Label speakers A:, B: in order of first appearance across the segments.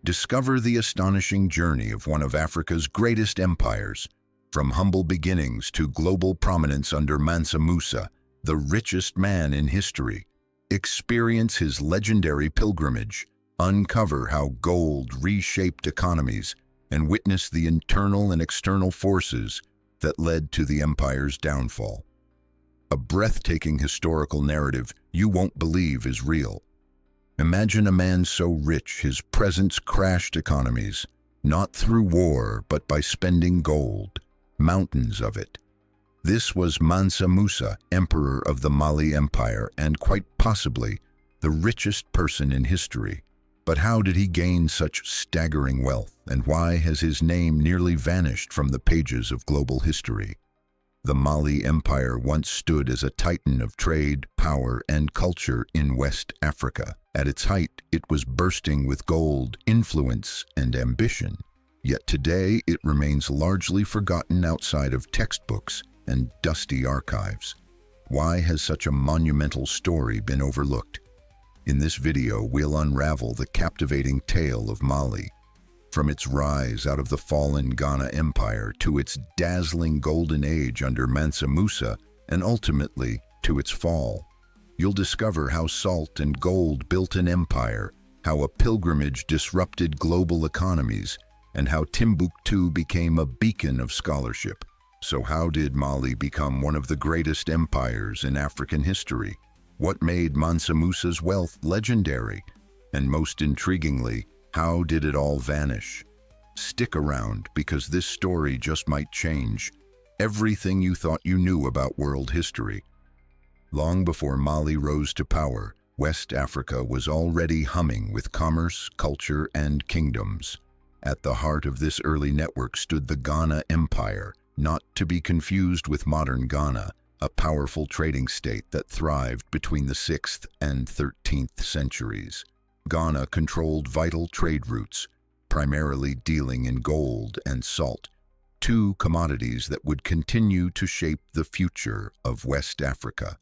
A: Discover the astonishing journey of one of Africa's greatest empires, from humble beginnings to global prominence under Mansa Musa, the richest man in history. Experience his legendary pilgrimage, uncover how gold reshaped economies, and witness the internal and external forces that led to the empire's downfall. A breathtaking historical narrative you won't believe is real. Imagine a man so rich his presence crashed economies, not through war but by spending gold, mountains of it. This was Mansa Musa, emperor of the Mali Empire and quite possibly the richest person in history. But how did he gain such staggering wealth, and why has his name nearly vanished from the pages of global history? The Mali Empire once stood as a titan of trade, power, and culture in West Africa. At its height, it was bursting with gold, influence, and ambition. Yet today, it remains largely forgotten outside of textbooks and dusty archives. Why has such a monumental story been overlooked? In this video, we'll unravel the captivating tale of Mali, from its rise out of the fallen Ghana Empire to its dazzling golden age under Mansa Musa, and ultimately to its fall. You'll discover how salt and gold built an empire, how a pilgrimage disrupted global economies, and how Timbuktu became a beacon of scholarship. So how did Mali become one of the greatest empires in African history? What made Mansa Musa's wealth legendary? And most intriguingly, how did it all vanish? Stick around, because this story just might change everything you thought you knew about world history. Long before Mali rose to power, West Africa was already humming with commerce, culture, and kingdoms. At the heart of this early network stood the Ghana Empire, not to be confused with modern Ghana, a powerful trading state that thrived between the 6th and 13th centuries. Ghana controlled vital trade routes, primarily dealing in gold and salt, two commodities that would continue to shape the future of West Africa.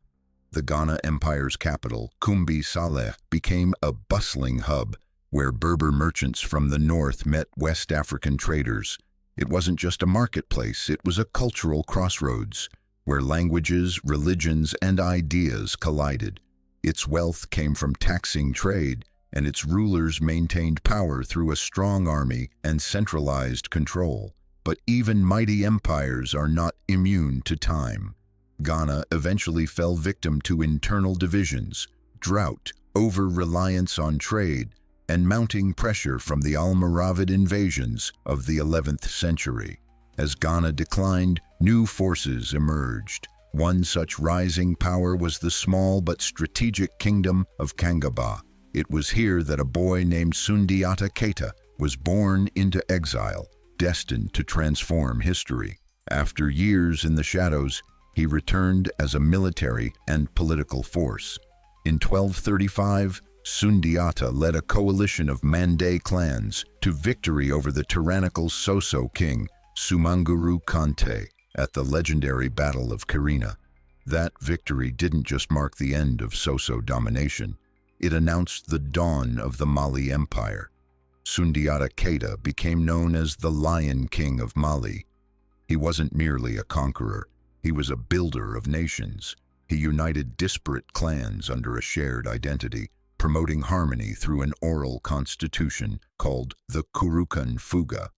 A: The Ghana Empire's capital, Kumbi Saleh, became a bustling hub where Berber merchants from the north met West African traders. It wasn't just a marketplace, it was a cultural crossroads, where languages, religions, and ideas collided. Its wealth came from taxing trade, and its rulers maintained power through a strong army and centralized control. But even mighty empires are not immune to time. Ghana eventually fell victim to internal divisions, drought, over-reliance on trade, and mounting pressure from the Almoravid invasions of the 11th century. As Ghana declined, new forces emerged. One such rising power was the small but strategic kingdom of Kangaba. It was here that a boy named Sundiata Keita was born into exile, destined to transform history. After years in the shadows, he returned as a military and political force. In 1235, Sundiata led a coalition of Mande clans to victory over the tyrannical Soso king, Sumanguru Kante, at the legendary Battle of Kirina. That victory didn't just mark the end of Soso domination, it announced the dawn of the Mali Empire. Sundiata Keita became known as the Lion King of Mali. He wasn't merely a conqueror, he was a builder of nations. He united disparate clans under a shared identity, promoting harmony through an oral constitution called the Kurukan Fuga.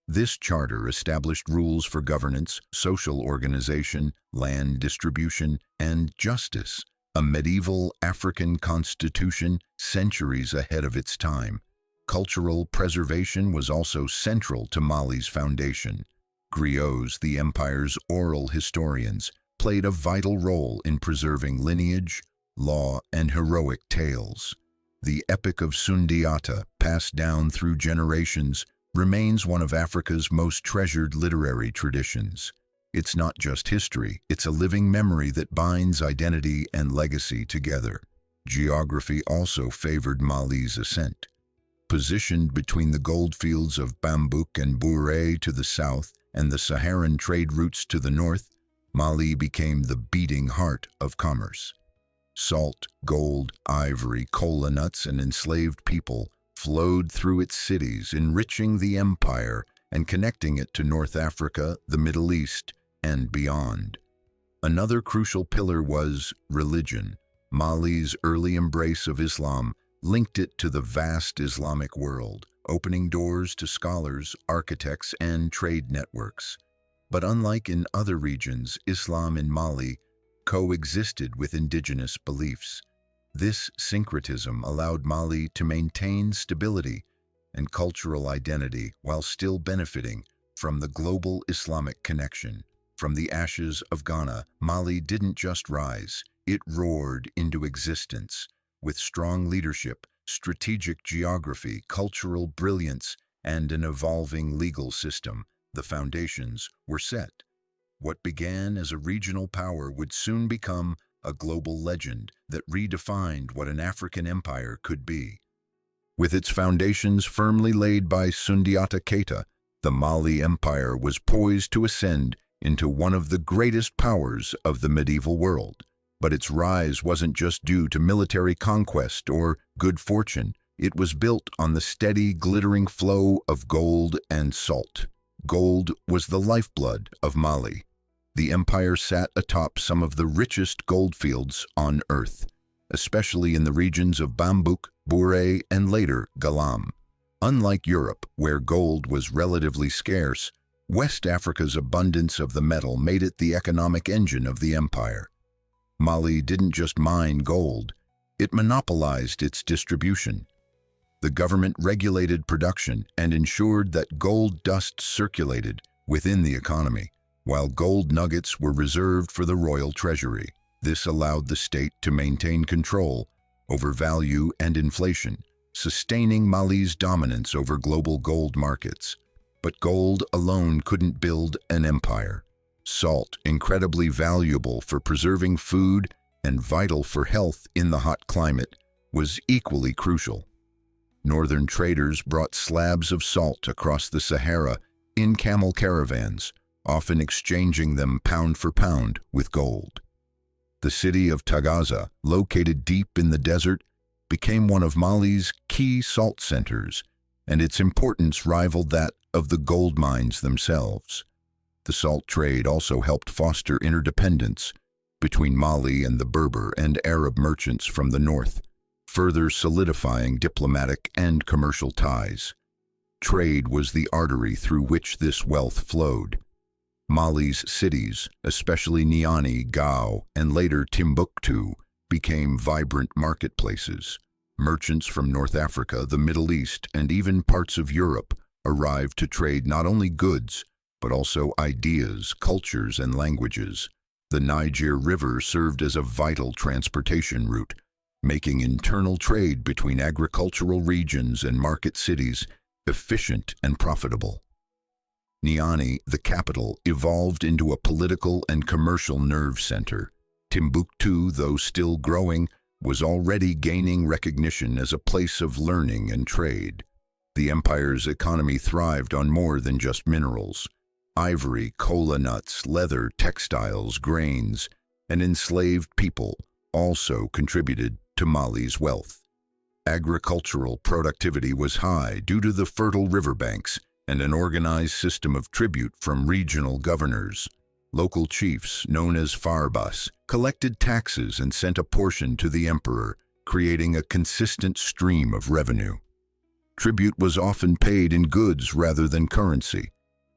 A: This charter established rules for governance, social organization, land distribution, and justice, a medieval African constitution centuries ahead of its time. Cultural preservation was also central to Mali's foundation. Griots, the empire's oral historians, played a vital role in preserving lineage, law, and heroic tales. The Epic of Sundiata, passed down through generations, remains one of Africa's most treasured literary traditions. It's not just history, it's a living memory that binds identity and legacy together. Geography also favored Mali's ascent. Positioned between the goldfields of Bambouk and Bouré to the south and the Saharan trade routes to the north, Mali became the beating heart of commerce. Salt, gold, ivory, cola nuts, and enslaved people flowed through its cities, enriching the empire and connecting it to North Africa, the Middle East, and beyond. Another crucial pillar was religion. Mali's early embrace of Islam linked it to the vast Islamic world, opening doors to scholars, architects, and trade networks. But unlike in other regions, Islam in Mali coexisted with indigenous beliefs. This syncretism allowed Mali to maintain stability and cultural identity while still benefiting from the global Islamic connection. From the ashes of Ghana, Mali didn't just rise, it roared into existence. With strong leadership, strategic geography, cultural brilliance, and an evolving legal system, the foundations were set. What began as a regional power would soon become a global legend that redefined what an African empire could be. With its foundations firmly laid by Sundiata Keita, the Mali Empire was poised to ascend into one of the greatest powers of the medieval world. But its rise wasn't just due to military conquest or good fortune. It was built on the steady, glittering flow of gold and salt. Gold was the lifeblood of Mali. The empire sat atop some of the richest gold fields on earth, especially in the regions of Bambouk, Bouré, and later Galam. Unlike Europe, where gold was relatively scarce, West Africa's abundance of the metal made it the economic engine of the empire. Mali didn't just mine gold, it monopolized its distribution. The government regulated production and ensured that gold dust circulated within the economy, while gold nuggets were reserved for the royal treasury. This allowed the state to maintain control over value and inflation, sustaining Mali's dominance over global gold markets. But gold alone couldn't build an empire. Salt, incredibly valuable for preserving food and vital for health in the hot climate, was equally crucial. Northern traders brought slabs of salt across the Sahara in camel caravans, often exchanging them pound for pound with gold. The city of Tagaza, located deep in the desert, became one of Mali's key salt centers, and its importance rivaled that of the gold mines themselves. The salt trade also helped foster interdependence between Mali and the Berber and Arab merchants from the north, further solidifying diplomatic and commercial ties. Trade was the artery through which this wealth flowed. Mali's cities, especially Niani, Gao, and later Timbuktu, became vibrant marketplaces. Merchants from North Africa, the Middle East, and even parts of Europe arrived to trade not only goods, but also ideas, cultures, and languages. The Niger River served as a vital transportation route, making internal trade between agricultural regions and market cities efficient and profitable. Niani, the capital, evolved into a political and commercial nerve center. Timbuktu, though still growing, was already gaining recognition as a place of learning and trade. The empire's economy thrived on more than just minerals. Ivory, cola nuts, leather, textiles, grains, and enslaved people also contributed to Mali's wealth. Agricultural productivity was high due to the fertile riverbanks and an organized system of tribute from regional governors. Local chiefs, known as farbas, collected taxes and sent a portion to the emperor, creating a consistent stream of revenue. Tribute was often paid in goods rather than currency,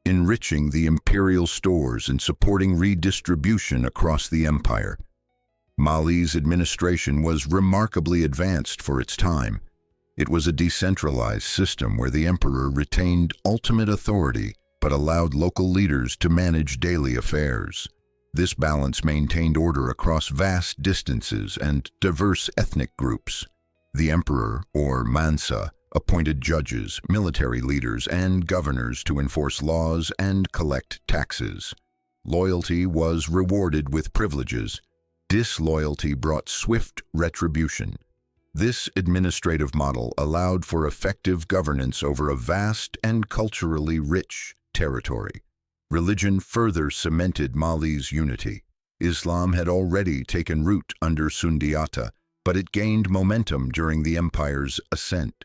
A: enriching the imperial stores and supporting redistribution across the empire. Mali's administration was remarkably advanced for its time. It was a decentralized system where the emperor retained ultimate authority but allowed local leaders to manage daily affairs. This balance maintained order across vast distances and diverse ethnic groups. The emperor, or Mansa, appointed judges, military leaders, and governors to enforce laws and collect taxes. Loyalty was rewarded with privileges. Disloyalty brought swift retribution. This administrative model allowed for effective governance over a vast and culturally rich territory. Religion further cemented Mali's unity. Islam had already taken root under Sundiata, but it gained momentum during the empire's ascent.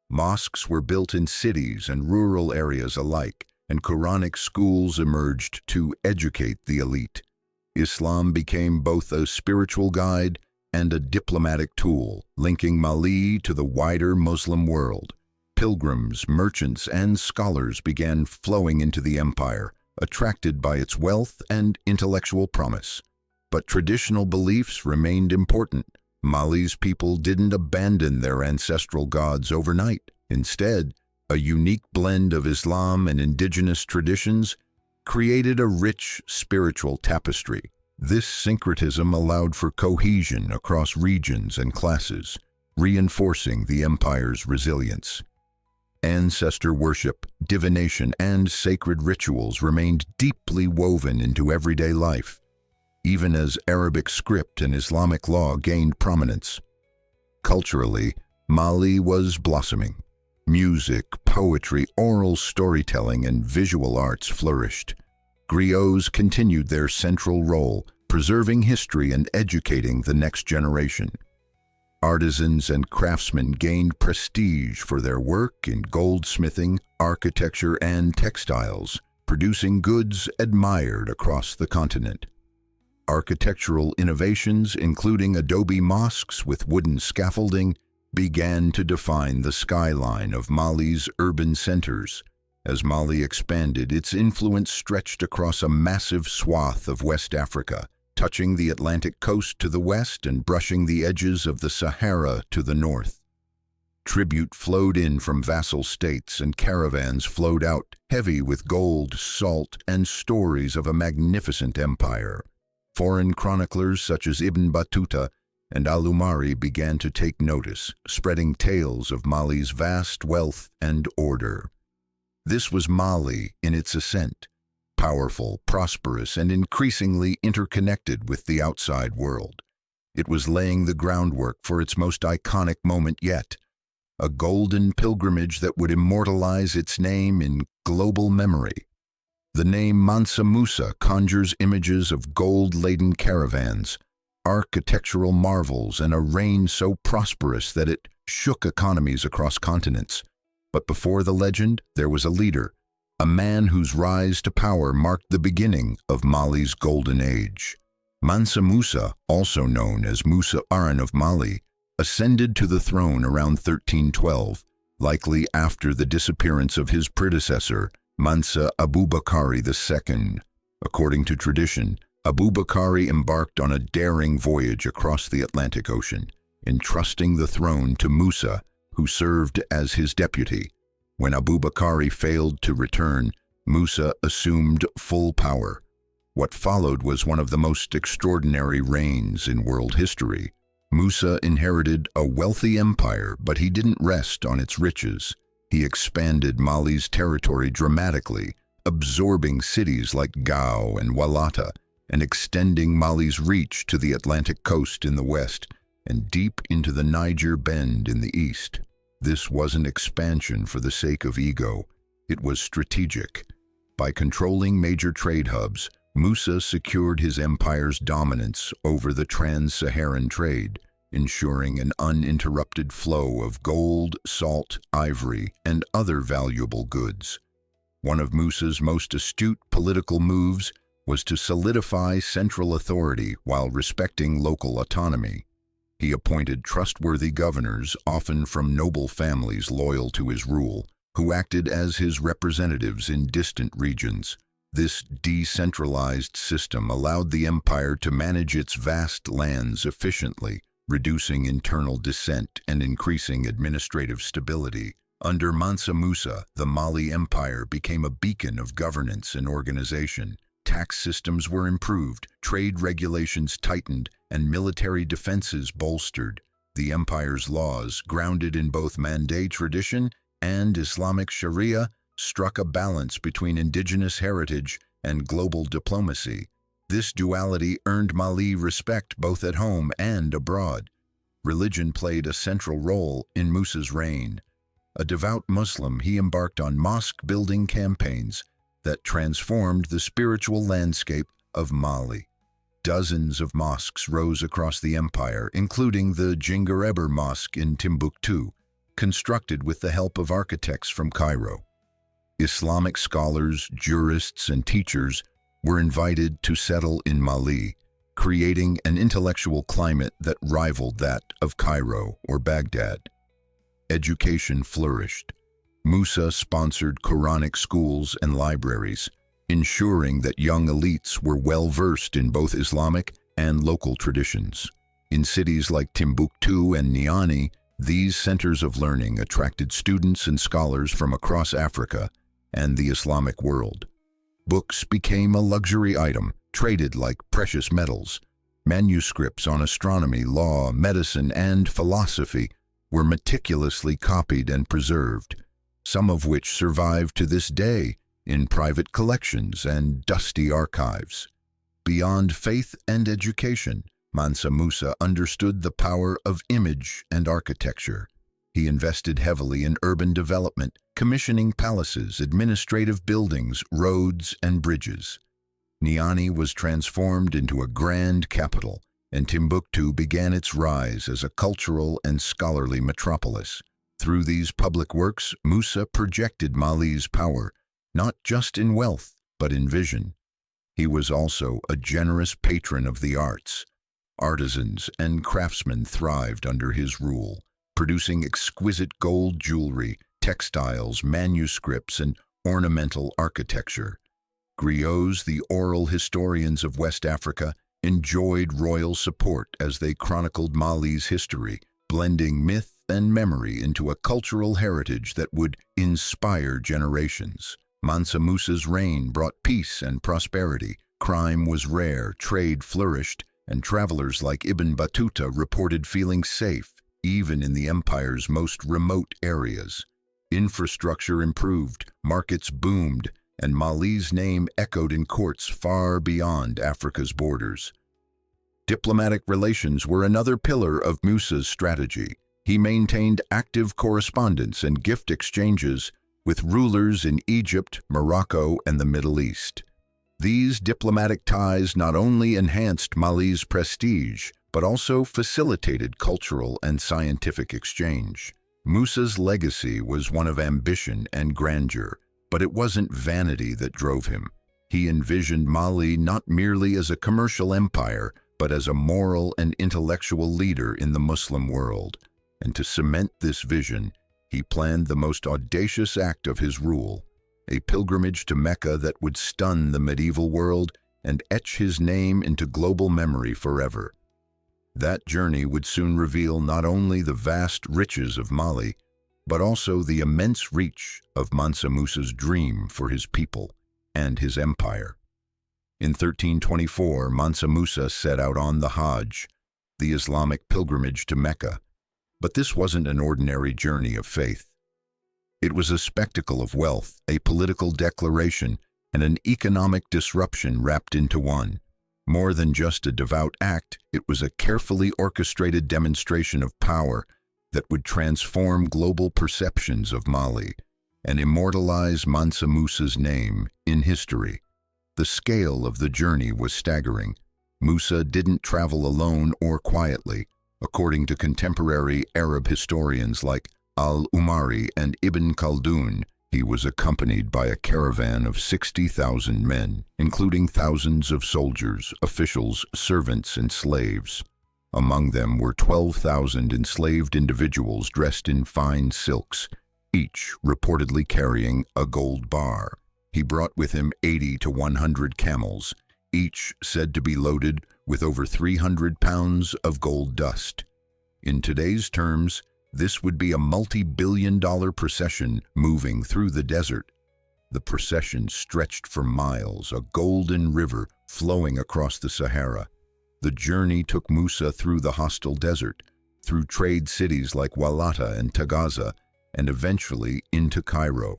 A: Mosques were built in cities and rural areas alike, and Quranic schools emerged to educate the elite. Islam became both a spiritual guide and a diplomatic tool, linking Mali to the wider Muslim world. Pilgrims, merchants, and scholars began flowing into the empire, attracted by its wealth and intellectual promise. But traditional beliefs remained important. Mali's people didn't abandon their ancestral gods overnight. Instead, a unique blend of Islam and indigenous traditions created a rich spiritual tapestry. This syncretism allowed for cohesion across regions and classes, reinforcing the empire's resilience. Ancestor worship, divination, and sacred rituals remained deeply woven into everyday life, even as Arabic script and Islamic law gained prominence. Culturally, Mali was blossoming. Music, poetry, oral storytelling, and visual arts flourished. Griots continued their central role, preserving history and educating the next generation. Artisans and craftsmen gained prestige for their work in goldsmithing, architecture, and textiles, producing goods admired across the continent. Architectural innovations, including adobe mosques with wooden scaffolding, began to define the skyline of Mali's urban centers. As Mali expanded, its influence stretched across a massive swath of West Africa, touching the Atlantic coast to the west and brushing the edges of the Sahara to the north. Tribute flowed in from vassal states and caravans flowed out, heavy with gold, salt, and stories of a magnificent empire. Foreign chroniclers such as Ibn Battuta and Al-Umari began to take notice, spreading tales of Mali's vast wealth and order. This was Mali in its ascent, powerful, prosperous, and increasingly interconnected with the outside world. It was laying the groundwork for its most iconic moment yet, a golden pilgrimage that would immortalize its name in global memory. The name Mansa Musa conjures images of gold-laden caravans, architectural marvels, and a reign so prosperous that it shook economies across continents. But before the legend, there was a leader, a man whose rise to power marked the beginning of Mali's golden age. Mansa Musa, also known as Musa Aran of Mali, ascended to the throne around 1312, likely after the disappearance of his predecessor, Mansa Abubakari II. According to tradition, Abubakari embarked on a daring voyage across the Atlantic Ocean, entrusting the throne to Musa, who served as his deputy. When Abubakari failed to return, Musa assumed full power. What followed was one of the most extraordinary reigns in world history. Musa inherited a wealthy empire, but he didn't rest on its riches. He expanded Mali's territory dramatically, absorbing cities like Gao and Walata, and extending Mali's reach to the Atlantic coast in the west and deep into the Niger Bend in the east. This wasn't expansion for the sake of ego. It was strategic. By controlling major trade hubs, Musa secured his empire's dominance over the trans-Saharan trade, ensuring an uninterrupted flow of gold, salt, ivory, and other valuable goods. One of Musa's most astute political moves was to solidify central authority while respecting local autonomy. He appointed trustworthy governors, often from noble families loyal to his rule, who acted as his representatives in distant regions. This decentralized system allowed the empire to manage its vast lands efficiently, reducing internal dissent and increasing administrative stability. Under Mansa Musa, the Mali Empire became a beacon of governance and organization. Tax systems were improved, trade regulations tightened, and military defenses bolstered. The empire's laws, grounded in both Mandé tradition and Islamic Sharia, struck a balance between indigenous heritage and global diplomacy. This duality earned Mali respect both at home and abroad. Religion played a central role in Musa's reign. A devout Muslim, he embarked on mosque-building campaigns that transformed the spiritual landscape of Mali. Dozens of mosques rose across the empire, including the Djinguereber Mosque in Timbuktu, constructed with the help of architects from Cairo. Islamic scholars, jurists, and teachers were invited to settle in Mali, creating an intellectual climate that rivaled that of Cairo or Baghdad. Education flourished. Musa sponsored Quranic schools and libraries, ensuring that young elites were well-versed in both Islamic and local traditions. In cities like Timbuktu and Niani, these centers of learning attracted students and scholars from across Africa and the Islamic world. Books became a luxury item, traded like precious metals. Manuscripts on astronomy, law, medicine, and philosophy were meticulously copied and preserved, some of which survive to this day in private collections and dusty archives. Beyond faith and education, Mansa Musa understood the power of image and architecture. He invested heavily in urban development, commissioning palaces, administrative buildings, roads, and bridges. Niani was transformed into a grand capital, and Timbuktu began its rise as a cultural and scholarly metropolis. Through these public works, Musa projected Mali's power, not just in wealth, but in vision. He was also a generous patron of the arts. Artisans and craftsmen thrived under his rule, producing exquisite gold jewelry, textiles, manuscripts, and ornamental architecture. Griots, the oral historians of West Africa, enjoyed royal support as they chronicled Mali's history, blending myth and memory into a cultural heritage that would inspire generations. Mansa Musa's reign brought peace and prosperity. Crime was rare, trade flourished, and travelers like Ibn Battuta reported feeling safe, even in the empire's most remote areas. Infrastructure improved, markets boomed, and Mali's name echoed in courts far beyond Africa's borders. Diplomatic relations were another pillar of Musa's strategy. He maintained active correspondence and gift exchanges with rulers in Egypt, Morocco, and the Middle East. These diplomatic ties not only enhanced Mali's prestige, but also facilitated cultural and scientific exchange. Musa's legacy was one of ambition and grandeur, but it wasn't vanity that drove him. He envisioned Mali not merely as a commercial empire, but as a moral and intellectual leader in the Muslim world. And to cement this vision, he planned the most audacious act of his rule, a pilgrimage to Mecca that would stun the medieval world and etch his name into global memory forever. That journey would soon reveal not only the vast riches of Mali, but also the immense reach of Mansa Musa's dream for his people and his empire. In 1324, Mansa Musa set out on the Hajj, the Islamic pilgrimage to Mecca. But this wasn't an ordinary journey of faith. It was a spectacle of wealth, a political declaration, and an economic disruption wrapped into one. More than just a devout act, it was a carefully orchestrated demonstration of power that would transform global perceptions of Mali and immortalize Mansa Musa's name in history. The scale of the journey was staggering. Musa didn't travel alone or quietly. According to contemporary Arab historians like al-Umari and Ibn Khaldun, he was accompanied by a caravan of 60,000 men, including thousands of soldiers, officials, servants, and slaves. Among them were 12,000 enslaved individuals dressed in fine silks, each reportedly carrying a gold bar. He brought with him 80 to 100 camels, each said to be loaded with over 300 pounds of gold dust. In today's terms, this would be a multi-billion-dollar procession moving through the desert. The procession stretched for miles, a golden river flowing across the Sahara. The journey took Musa through the hostile desert, through trade cities like Walata and Tagaza, and eventually into Cairo.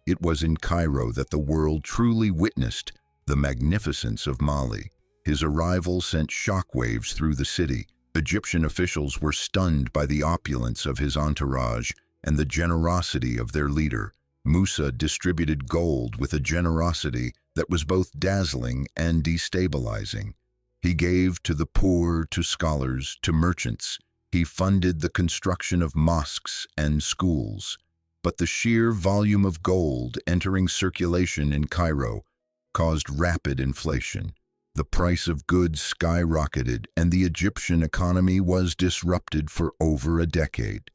A: It was in Cairo that the world truly witnessed the magnificence of Mali. His arrival sent shockwaves through the city. Egyptian officials were stunned by the opulence of his entourage and the generosity of their leader. Musa distributed gold with a generosity that was both dazzling and destabilizing. He gave to the poor, to scholars, to merchants, He funded the construction of mosques and schools, but the sheer volume of gold entering circulation in Cairo caused rapid inflation. The price of goods skyrocketed, and the Egyptian economy was disrupted for over a decade.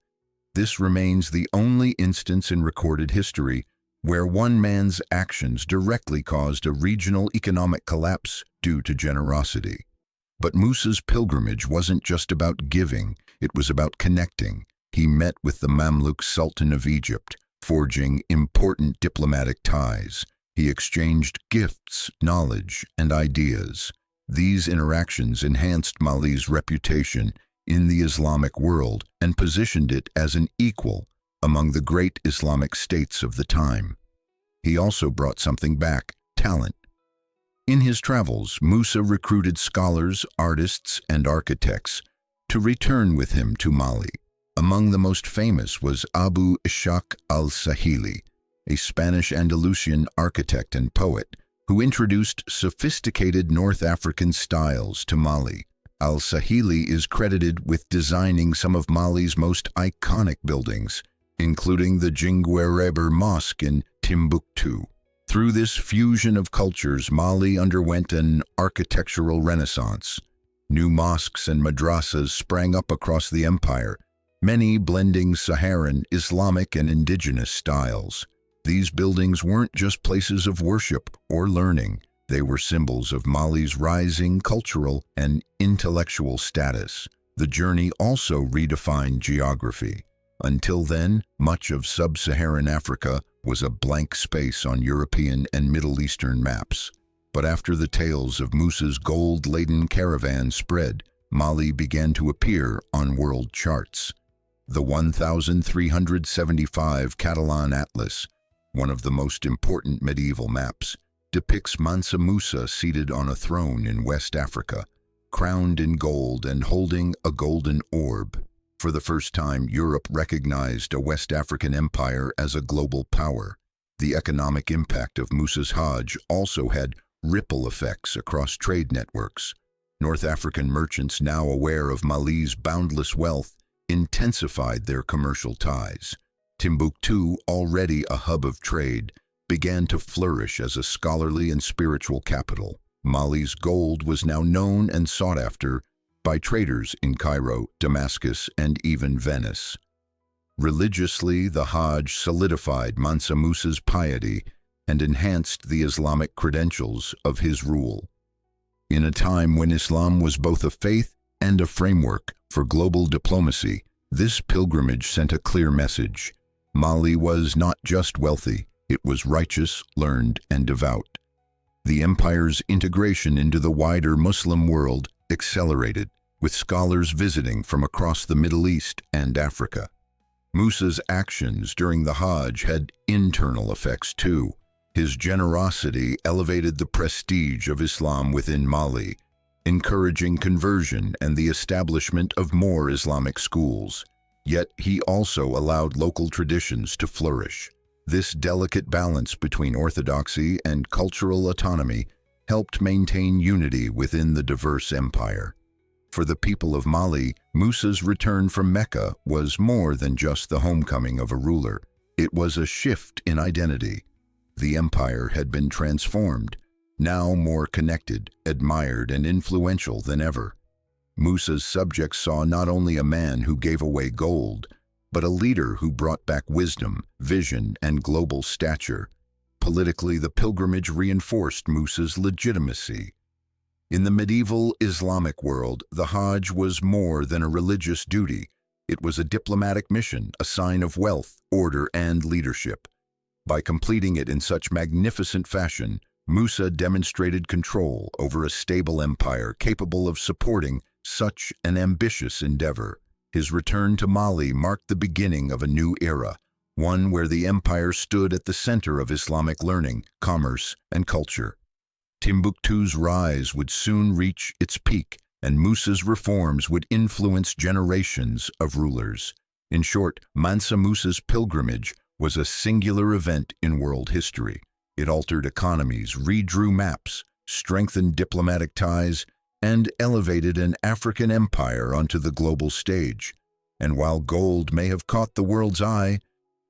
A: This remains the only instance in recorded history where one man's actions directly caused a regional economic collapse due to generosity. But Musa's pilgrimage wasn't just about giving, it was about connecting. He met with the Mamluk Sultan of Egypt, forging important diplomatic ties. He exchanged gifts, knowledge, and ideas. These interactions enhanced Mali's reputation in the Islamic world and positioned it as an equal among the great Islamic states of the time. He also brought something back: talent. In his travels, Musa recruited scholars, artists, and architects to return with him to Mali. Among the most famous was Abu Ishaq al-Sahili, a Spanish Andalusian architect and poet who introduced sophisticated North African styles to Mali. Al-Sahili is credited with designing some of Mali's most iconic buildings, including the Jinguereber Mosque in Timbuktu. Through this fusion of cultures, Mali underwent an architectural renaissance. New mosques and madrasas sprang up across the empire, many blending Saharan, Islamic, and indigenous styles. These buildings weren't just places of worship or learning. They were symbols of Mali's rising cultural and intellectual status. The journey also redefined geography. Until then, much of sub-Saharan Africa was a blank space on European and Middle Eastern maps. But after the tales of Musa's gold-laden caravan spread, Mali began to appear on world charts. The 1375 Catalan Atlas, one of the most important medieval maps, depicts Mansa Musa seated on a throne in West Africa, crowned in gold and holding a golden orb. For the first time, Europe recognized a West African empire as a global power. The economic impact of Musa's Hajj also had ripple effects across trade networks. North African merchants, now aware of Mali's boundless wealth, intensified their commercial ties. Timbuktu, already a hub of trade, began to flourish as a scholarly and spiritual capital. Mali's gold was now known and sought after by traders in Cairo, Damascus, and even Venice. Religiously, the Hajj solidified Mansa Musa's piety and enhanced the Islamic credentials of his rule. In a time when Islam was both a faith and a framework for global diplomacy, this pilgrimage sent a clear message. Mali was not just wealthy, it was righteous, learned, and devout. The empire's integration into the wider Muslim world accelerated, with scholars visiting from across the Middle East and Africa. Musa's actions during the Hajj had internal effects too. His generosity elevated the prestige of Islam within Mali, encouraging conversion and the establishment of more Islamic schools. Yet he also allowed local traditions to flourish. This delicate balance between orthodoxy and cultural autonomy helped maintain unity within the diverse empire. For the people of Mali, Musa's return from Mecca was more than just the homecoming of a ruler. It was a shift in identity. The empire had been transformed, now more connected, admired, and influential than ever. Musa's subjects saw not only a man who gave away gold, but a leader who brought back wisdom, vision, and global stature. Politically, the pilgrimage reinforced Musa's legitimacy. In the medieval Islamic world, the Hajj was more than a religious duty. It was a diplomatic mission, a sign of wealth, order, and leadership. By completing it in such magnificent fashion, Musa demonstrated control over a stable empire capable of supporting such an ambitious endeavor. His return to Mali marked the beginning of a new era, one where the empire stood at the center of Islamic learning, commerce, and culture. Timbuktu's rise would soon reach its peak, and Musa's reforms would influence generations of rulers. In short, Mansa Musa's pilgrimage was a singular event in world history. It altered economies, redrew maps, strengthened diplomatic ties, and elevated an African empire onto the global stage. And while gold may have caught the world's eye,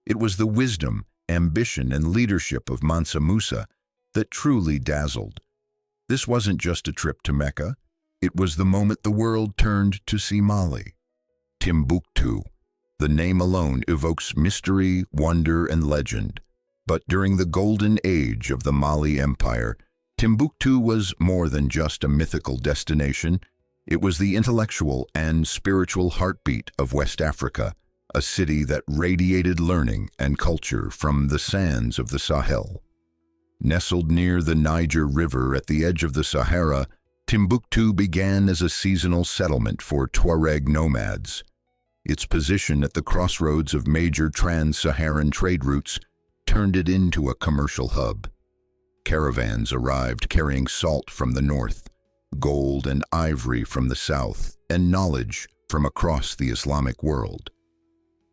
A: it was the wisdom, ambition, and leadership of Mansa Musa that truly dazzled. This wasn't just a trip to Mecca, it was the moment the world turned to see Mali. Timbuktu. The name alone evokes mystery, wonder, and legend. But during the golden age of the Mali Empire, Timbuktu was more than just a mythical destination. It was the intellectual and spiritual heartbeat of West Africa, a city that radiated learning and culture from the sands of the Sahel. Nestled near the Niger River at the edge of the Sahara, Timbuktu began as a seasonal settlement for Tuareg nomads. Its position at the crossroads of major trans-Saharan trade routes turned it into a commercial hub. Caravans arrived carrying salt from the north, gold and ivory from the south, and knowledge from across the Islamic world.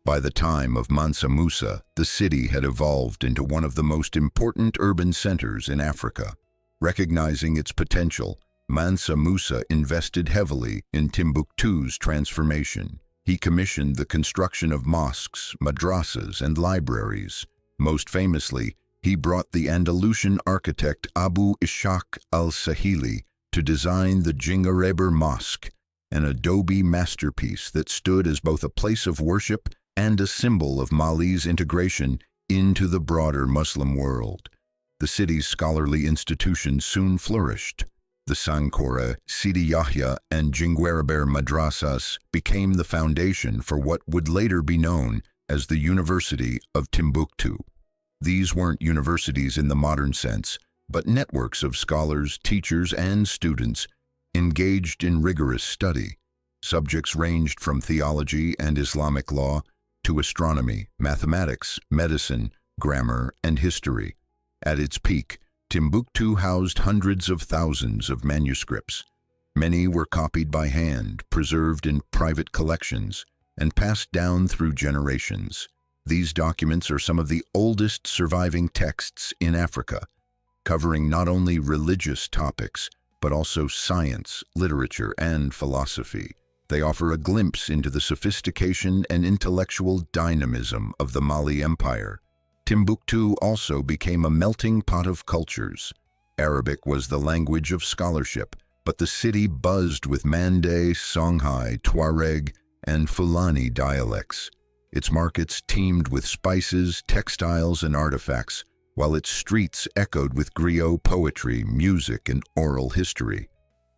A: By the time of Mansa Musa, the city had evolved into one of the most important urban centers in Africa. Recognizing its potential, Mansa Musa invested heavily in Timbuktu's transformation. He commissioned the construction of mosques, madrasas, and libraries. Most famously, he brought the Andalusian architect Abu Ishaq al-Sahili to design the Jingareber Mosque, an adobe masterpiece that stood as both a place of worship and a symbol of Mali's integration into the broader Muslim world. The city's scholarly institutions soon flourished. The Sankore, Sidi Yahya, and Jinguereber madrasas became the foundation for what would later be known as the University of Timbuktu. These weren't universities in the modern sense, but networks of scholars, teachers, and students engaged in rigorous study. Subjects ranged from theology and Islamic law to astronomy, mathematics, medicine, grammar, and history. At its peak, Timbuktu housed hundreds of thousands of manuscripts. Many were copied by hand, preserved in private collections, and passed down through generations. These documents are some of the oldest surviving texts in Africa, covering not only religious topics, but also science, literature, and philosophy. They offer a glimpse into the sophistication and intellectual dynamism of the Mali Empire. Timbuktu also became a melting pot of cultures. Arabic was the language of scholarship, but the city buzzed with Mande, Songhai, Tuareg, and Fulani dialects. Its markets teemed with spices, textiles, and artifacts, while its streets echoed with griot poetry, music, and oral history.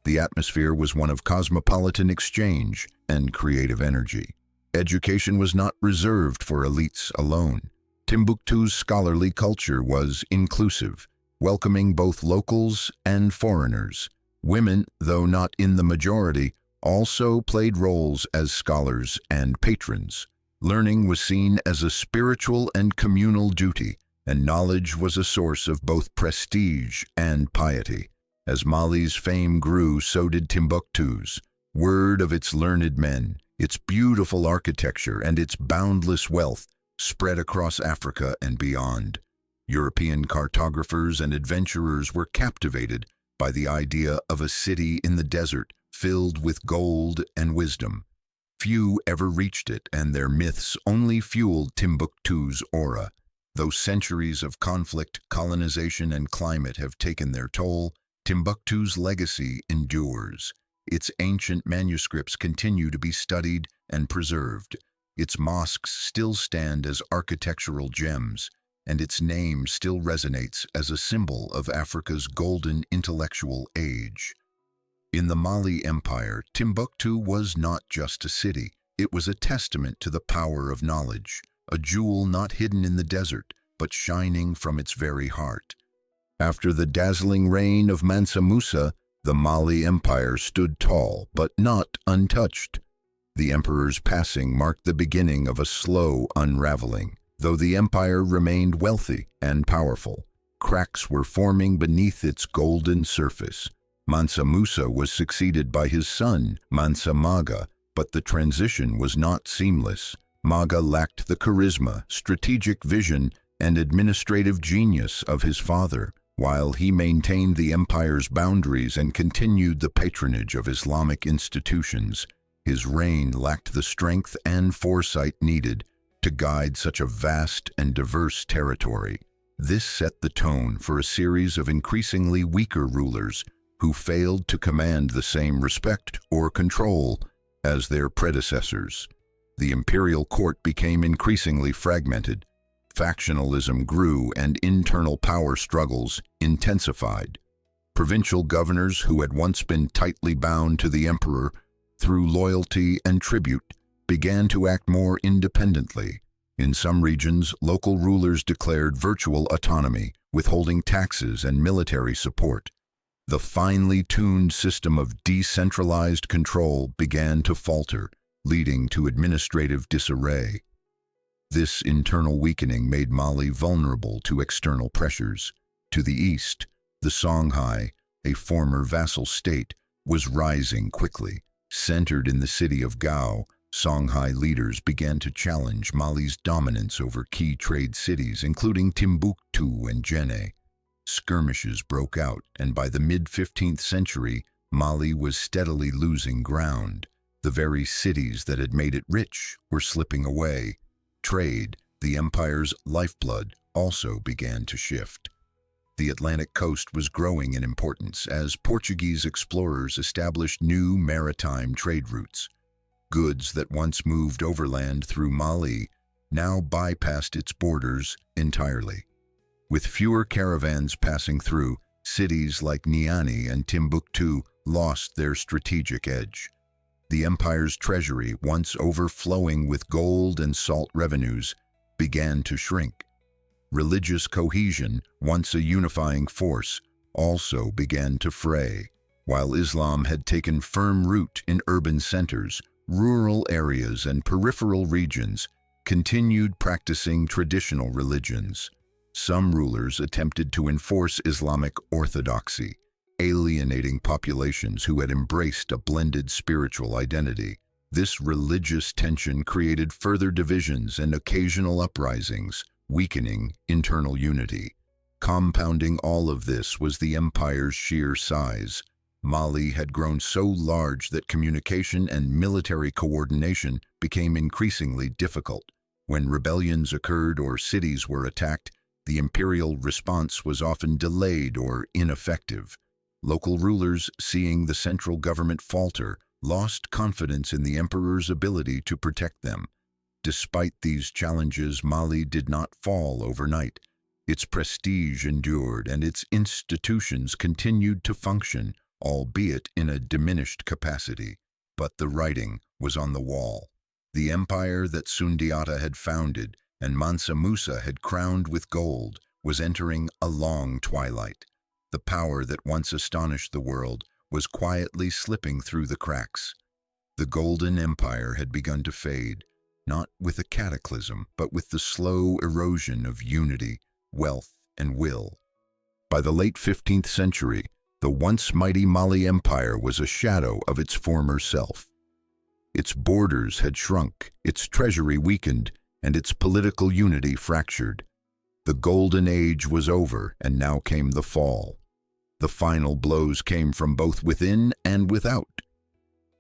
A: The atmosphere was one of cosmopolitan exchange and creative energy. Education was not reserved for elites alone. Timbuktu's scholarly culture was inclusive, welcoming both locals and foreigners. Women, though not in the majority, also played roles as scholars and patrons. Learning was seen as a spiritual and communal duty, and knowledge was a source of both prestige and piety. As Mali's fame grew, so did Timbuktu's. Word of its learned men, its beautiful architecture, and its boundless wealth spread across Africa and beyond. European cartographers and adventurers were captivated by the idea of a city in the desert filled with gold and wisdom. Few ever reached it, and their myths only fueled Timbuktu's aura. Though centuries of conflict, colonization, and climate have taken their toll, Timbuktu's legacy endures. Its ancient manuscripts continue to be studied and preserved. Its mosques still stand as architectural gems, and its name still resonates as a symbol of Africa's golden intellectual age. In the Mali Empire, Timbuktu was not just a city. It was a testament to the power of knowledge, a jewel not hidden in the desert, but shining from its very heart. After the dazzling reign of Mansa Musa, the Mali Empire stood tall, but not untouched. The emperor's passing marked the beginning of a slow unraveling. Though the empire remained wealthy and powerful, cracks were forming beneath its golden surface. Mansa Musa was succeeded by his son, Mansa Maga, but the transition was not seamless. Maga lacked the charisma, strategic vision, and administrative genius of his father. While he maintained the empire's boundaries and continued the patronage of Islamic institutions, his reign lacked the strength and foresight needed to guide such a vast and diverse territory. This set the tone for a series of increasingly weaker rulers who failed to command the same respect or control as their predecessors. The imperial court became increasingly fragmented. Factionalism grew and internal power struggles intensified. Provincial governors who had once been tightly bound to the emperor through loyalty and tribute began to act more independently. In some regions, local rulers declared virtual autonomy, withholding taxes and military support. The finely tuned system of decentralized control began to falter, leading to administrative disarray. This internal weakening made Mali vulnerable to external pressures. To the east, the Songhai, a former vassal state, was rising quickly. Centered in the city of Gao, Songhai leaders began to challenge Mali's dominance over key trade cities, including Timbuktu and Jenne. Skirmishes broke out, and by the mid-15th century, Mali was steadily losing ground. The very cities that had made it rich were slipping away. Trade, the empire's lifeblood, also began to shift. The Atlantic coast was growing in importance as Portuguese explorers established new maritime trade routes. Goods that once moved overland through Mali now bypassed its borders entirely. With fewer caravans passing through, cities like Niani and Timbuktu lost their strategic edge. The empire's treasury, once overflowing with gold and salt revenues, began to shrink. Religious cohesion, once a unifying force, also began to fray. While Islam had taken firm root in urban centers, rural areas and peripheral regions continued practicing traditional religions. Some rulers attempted to enforce Islamic orthodoxy, alienating populations who had embraced a blended spiritual identity. This religious tension created further divisions and occasional uprisings, weakening internal unity. Compounding all of this was the empire's sheer size. Mali had grown so large that communication and military coordination became increasingly difficult. When rebellions occurred or cities were attacked, the imperial response was often delayed or ineffective. Local rulers, seeing the central government falter, lost confidence in the emperor's ability to protect them. Despite these challenges, Mali did not fall overnight. Its prestige endured and its institutions continued to function, albeit in a diminished capacity. But the writing was on the wall. The empire that Sundiata had founded and Mansa Musa had crowned with gold was entering a long twilight. The power that once astonished the world was quietly slipping through the cracks. The Golden Empire had begun to fade, not with a cataclysm, but with the slow erosion of unity, wealth, and will. By the late 15th century, the once mighty Mali Empire was a shadow of its former self. Its borders had shrunk, its treasury weakened, and its political unity fractured. The Golden Age was over, and now came the fall. The final blows came from both within and without.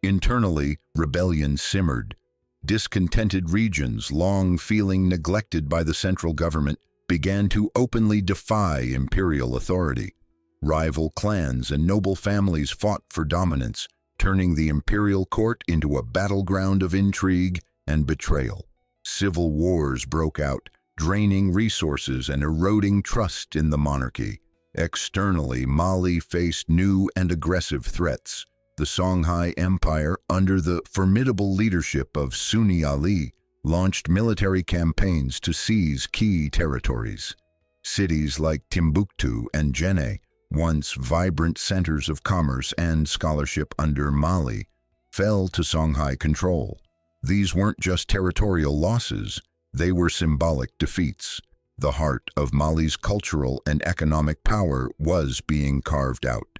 A: Internally, rebellion simmered. Discontented regions, long feeling neglected by the central government, began to openly defy imperial authority. Rival clans and noble families fought for dominance, turning the imperial court into a battleground of intrigue and betrayal. Civil wars broke out, draining resources and eroding trust in the monarchy. Externally, Mali faced new and aggressive threats. The Songhai Empire, under the formidable leadership of Sunni Ali, launched military campaigns to seize key territories. Cities like Timbuktu and Jenne, once vibrant centers of commerce and scholarship under Mali, fell to Songhai control. These weren't just territorial losses, they were symbolic defeats. The heart of Mali's cultural and economic power was being carved out.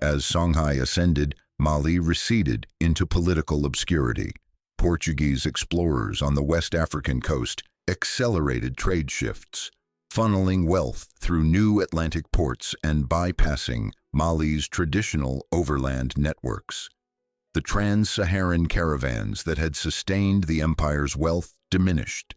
A: As Songhai ascended, Mali receded into political obscurity. Portuguese explorers on the West African coast accelerated trade shifts. funneling wealth through new Atlantic ports and bypassing Mali's traditional overland networks. The trans-Saharan caravans that had sustained the empire's wealth diminished,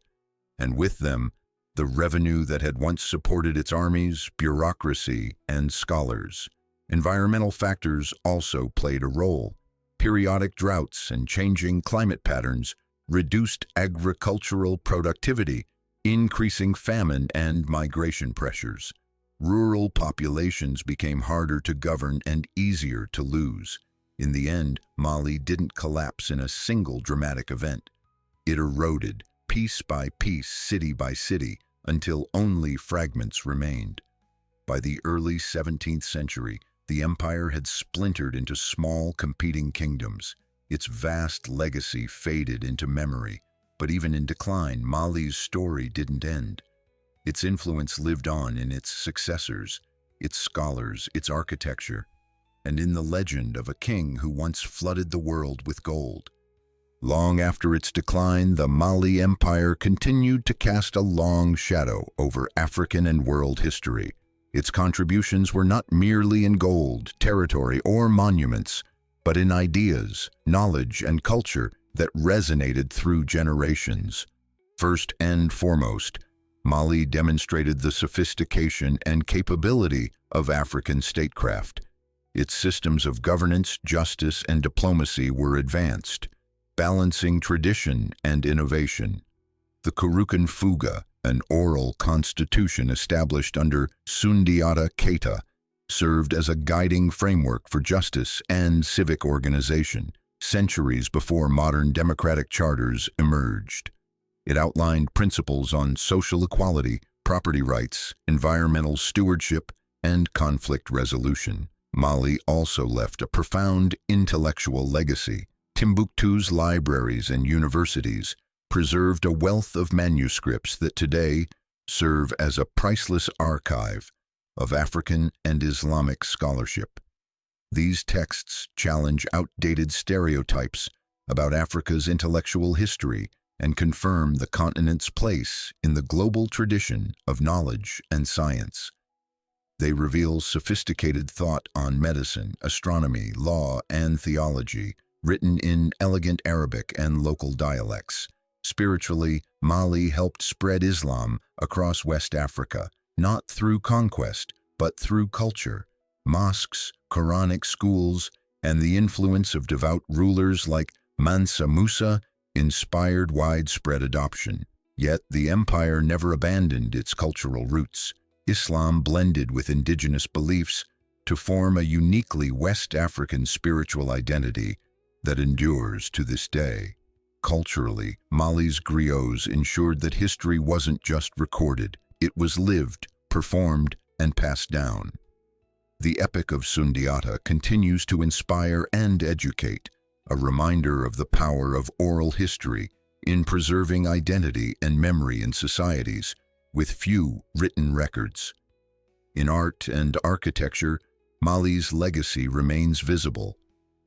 A: and with them, the revenue that had once supported its armies, bureaucracy, and scholars. Environmental factors also played a role. Periodic droughts and changing climate patterns reduced agricultural productivity, increasing famine and migration pressures. Rural populations became harder to govern and easier to lose. In the end, Mali didn't collapse in a single dramatic event. It eroded, piece by piece, city by city, until only fragments remained. By the early 17th century, the empire had splintered into small competing kingdoms. Its vast legacy faded into memory, but even in decline, Mali's story didn't end. Its influence lived on in its successors, its scholars, its architecture, and in the legend of a king who once flooded the world with gold. Long after its decline, the Mali Empire continued to cast a long shadow over African and world history. Its contributions were not merely in gold, territory, or monuments, but in ideas, knowledge, and culture that resonated through generations. First and foremost, Mali demonstrated the sophistication and capability of African statecraft. Its systems of governance, justice, and diplomacy were advanced, balancing tradition and innovation. The Kurukan Fuga, an oral constitution established under Sundiata Keita, served as a guiding framework for justice and civic organization, centuries before modern democratic charters emerged. It outlined principles on social equality, property rights, environmental stewardship, and conflict resolution. Mali also left a profound intellectual legacy. Timbuktu's libraries and universities preserved a wealth of manuscripts that today serve as a priceless archive of African and Islamic scholarship. These texts challenge outdated stereotypes about Africa's intellectual history and confirm the continent's place in the global tradition of knowledge and science. They reveal sophisticated thought on medicine, astronomy, law, and theology, written in elegant Arabic and local dialects. Spiritually, Mali helped spread Islam across West Africa, not through conquest, but through culture. Mosques, Quranic schools, and the influence of devout rulers like Mansa Musa inspired widespread adoption. Yet the empire never abandoned its cultural roots. Islam blended with indigenous beliefs to form a uniquely West African spiritual identity that endures to this day. Culturally, Mali's griots ensured that history wasn't just recorded, it was lived, performed, and passed down. The Epic of Sundiata continues to inspire and educate, a reminder of the power of oral history in preserving identity and memory in societies with few written records. In art and architecture, Mali's legacy remains visible.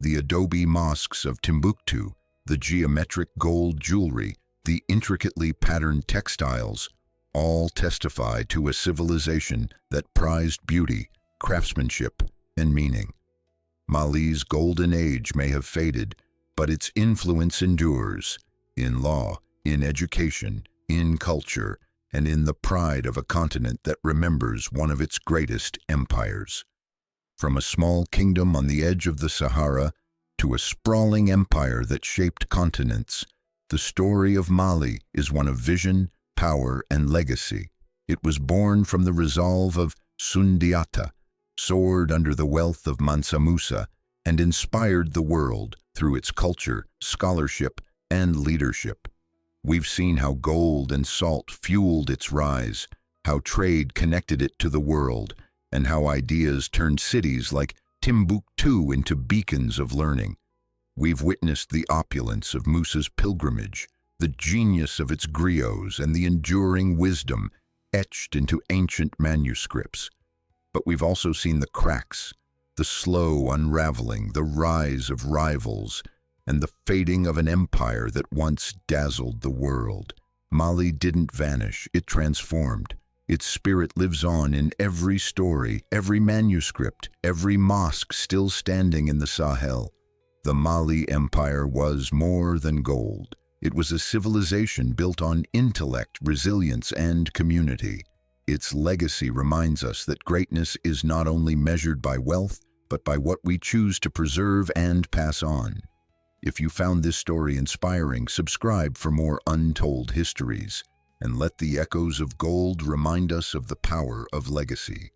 A: The adobe mosques of Timbuktu, the geometric gold jewelry, the intricately patterned textiles, all testify to a civilization that prized beauty, craftsmanship, and meaning. Mali's golden age may have faded, but its influence endures in law, in education, in culture, and in the pride of a continent that remembers one of its greatest empires. From a small kingdom on the edge of the Sahara to a sprawling empire that shaped continents, the story of Mali is one of vision, power, and legacy. It was born from the resolve of Sundiata, soared under the wealth of Mansa Musa, and inspired the world through its culture, scholarship, and leadership. We've seen how gold and salt fueled its rise, how trade connected it to the world, and how ideas turned cities like Timbuktu into beacons of learning. We've witnessed the opulence of Musa's pilgrimage, the genius of its griots, and the enduring wisdom etched into ancient manuscripts. But we've also seen the cracks, the slow unraveling, the rise of rivals, and the fading of an empire that once dazzled the world. Mali didn't vanish, it transformed. Its spirit lives on in every story, every manuscript, every mosque still standing in the Sahel. The Mali Empire was more than gold. It was a civilization built on intellect, resilience, and community. Its legacy reminds us that greatness is not only measured by wealth, but by what we choose to preserve and pass on. If you found this story inspiring, subscribe for more untold histories, and let the echoes of gold remind us of the power of legacy.